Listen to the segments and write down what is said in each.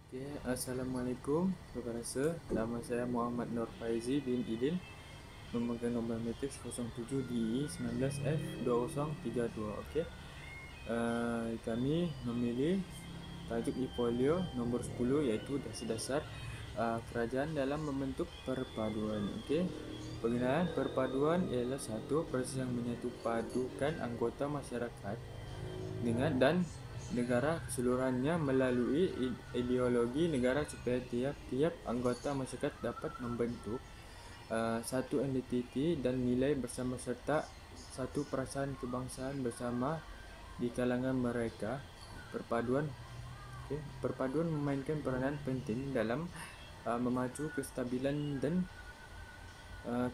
Okay, Assalamualaikum kepada rasa. Nama saya Muhammad Nur Faizi bin Idin, memegang nombor matriks 07 DE 19F2032. Okey. Kami memilih tajuk e-folio nombor 10 iaitu dasar-dasar kerajaan dalam membentuk perpaduan. Okey. Pengenalan perpaduan ialah satu proses yang menyatu padukan anggota masyarakat dengan dan negara keseluruhannya melalui ideologi negara supaya tiap-tiap anggota masyarakat dapat membentuk satu identiti dan nilai bersama serta satu perasaan kebangsaan bersama di kalangan mereka. Perpaduan memainkan peranan penting dalam memacu kestabilan dan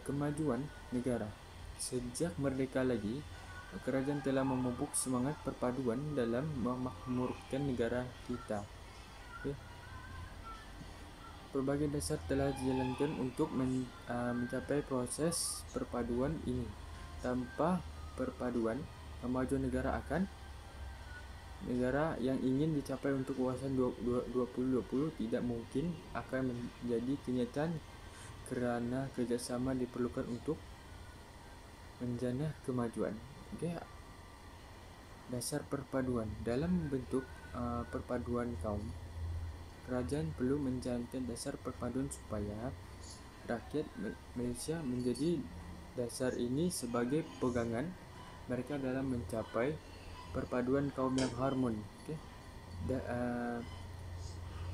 kemajuan negara. Sejak merdeka lagi, kerajaan telah memupuk semangat perpaduan dalam memakmurkan negara kita. Pelbagai dasar telah dijalankan untuk mencapai proses perpaduan ini. Tanpa perpaduan, kemajuan negara yang ingin dicapai untuk wawasan 2020 tidak mungkin akan menjadi kenyataan kerana kerjasama diperlukan untuk menjana kemajuan. Okay. Dasar perpaduan. Dalam membentuk perpaduan kaum, kerajaan perlu menjalankan dasar perpaduan supaya rakyat Malaysia menjadi dasar ini sebagai pegangan mereka dalam mencapai perpaduan kaum yang harmoni. Okay.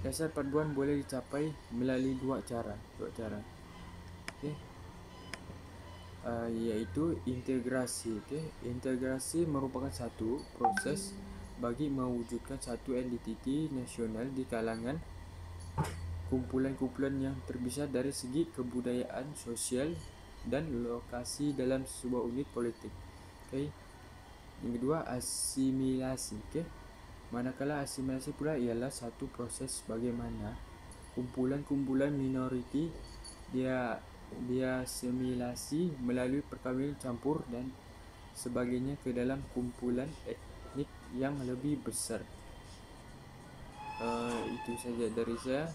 Dasar perpaduan boleh dicapai melalui dua cara. Okay. Iaitu integrasi. Integrasi merupakan satu proses bagi mewujudkan satu identiti nasional di kalangan kumpulan-kumpulan yang terpisah dari segi kebudayaan, sosial dan lokasi dalam sebuah unit politik. Yang kedua, asimilasi. Manakala asimilasi pula ialah satu proses bagaimana kumpulan-kumpulan minoriti dia asimilasi melalui perkahwinan campur dan sebagainya ke dalam kumpulan etnik yang lebih besar. Itu saja dari saya.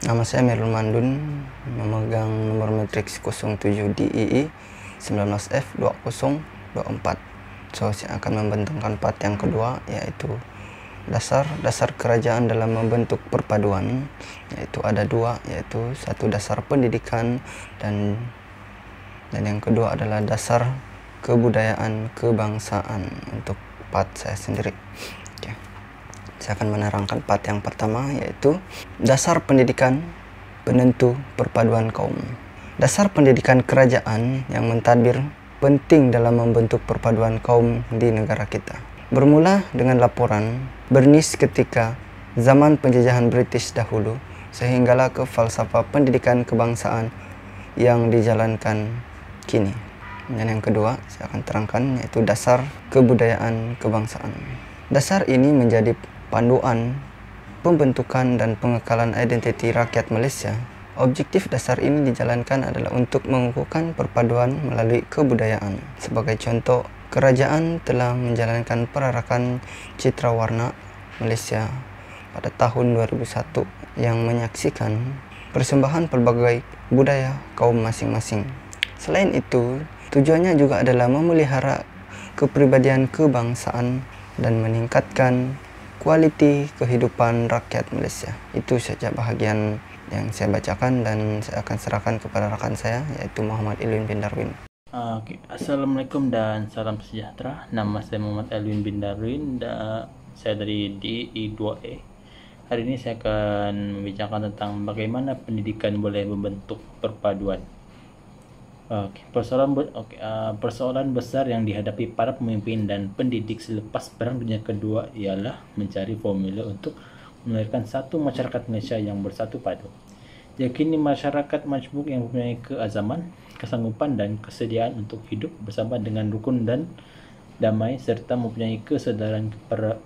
Nama saya Mirul Mandun, memegang nomor matriks 07 DII 19F2024. Saya akan membentangkan part yang kedua, yaitu dasar kerajaan dalam membentuk perpaduan, yaitu ada dua, yaitu satu dasar pendidikan dan yang kedua adalah dasar kebudayaan kebangsaan untuk part saya sendiri. Oke. Saya akan menerangkan part yang pertama, yaitu dasar pendidikan penentu perpaduan kaum. Dasar pendidikan kerajaan yang mentadbir penting dalam membentuk perpaduan kaum di negara kita. Bermula dengan laporan Bernice ketika zaman penjajahan British dahulu, sehinggalah ke falsafah pendidikan kebangsaan yang dijalankan kini. Dan yang kedua saya akan terangkan, yaitu dasar kebudayaan kebangsaan. Dasar ini menjadi panduan pembentukan dan pengekalan identiti rakyat Malaysia. Objektif dasar ini dijalankan adalah untuk mengukuhkan perpaduan melalui kebudayaan. Sebagai contoh, kerajaan telah menjalankan perarakan citra warna Malaysia pada tahun 2001 yang menyaksikan persembahan pelbagai budaya kaum masing-masing. Selain itu, tujuannya juga adalah memelihara kepribadian kebangsaan dan meningkatkan kualiti kehidupan rakyat Malaysia. Itu saja bahagian yang saya bacakan dan saya akan serahkan kepada rakan saya, yaitu Muhammad Elwin bin Darwin. Assalamualaikum dan salam sejahtera. Nama saya Muhammad Elwin bin Darwin dan saya dari DI2A. Hari ini saya akan membicarakan tentang bagaimana pendidikan boleh membentuk perpaduan. Persoalan besar yang dihadapi para pemimpin dan pendidik selepas Perang Dunia Kedua ialah mencari formula untuk melahirkan satu masyarakat Malaysia yang bersatu padu. Yakini masyarakat majmuk yang mempunyai keazaman, kesanggupan dan kesediaan untuk hidup bersama dengan rukun dan damai serta mempunyai kesedaran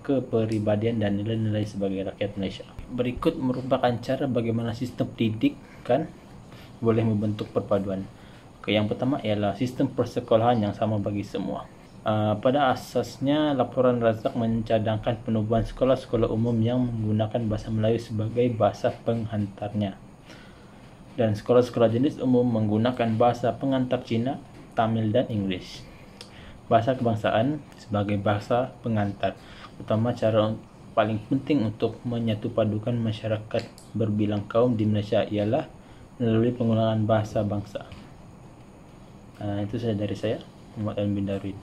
kepribadian dan nilai-nilai sebagai rakyat Malaysia. Berikut merupakan cara bagaimana sistem pendidikan boleh membentuk perpaduan. Yang pertama ialah sistem persekolahan yang sama bagi semua. Pada asasnya, laporan Razak mencadangkan penubuhan sekolah-sekolah umum yang menggunakan bahasa Melayu sebagai bahasa penghantarnya, dan sekolah-sekolah jenis umum menggunakan bahasa pengantar Cina, Tamil, dan Inggris. Bahasa kebangsaan sebagai bahasa pengantar, utama cara paling penting untuk menyatupadukan masyarakat berbilang kaum di Malaysia ialah melalui penggunaan bahasa bangsa. Itu saja dari saya, Muhammad Almin Darwin.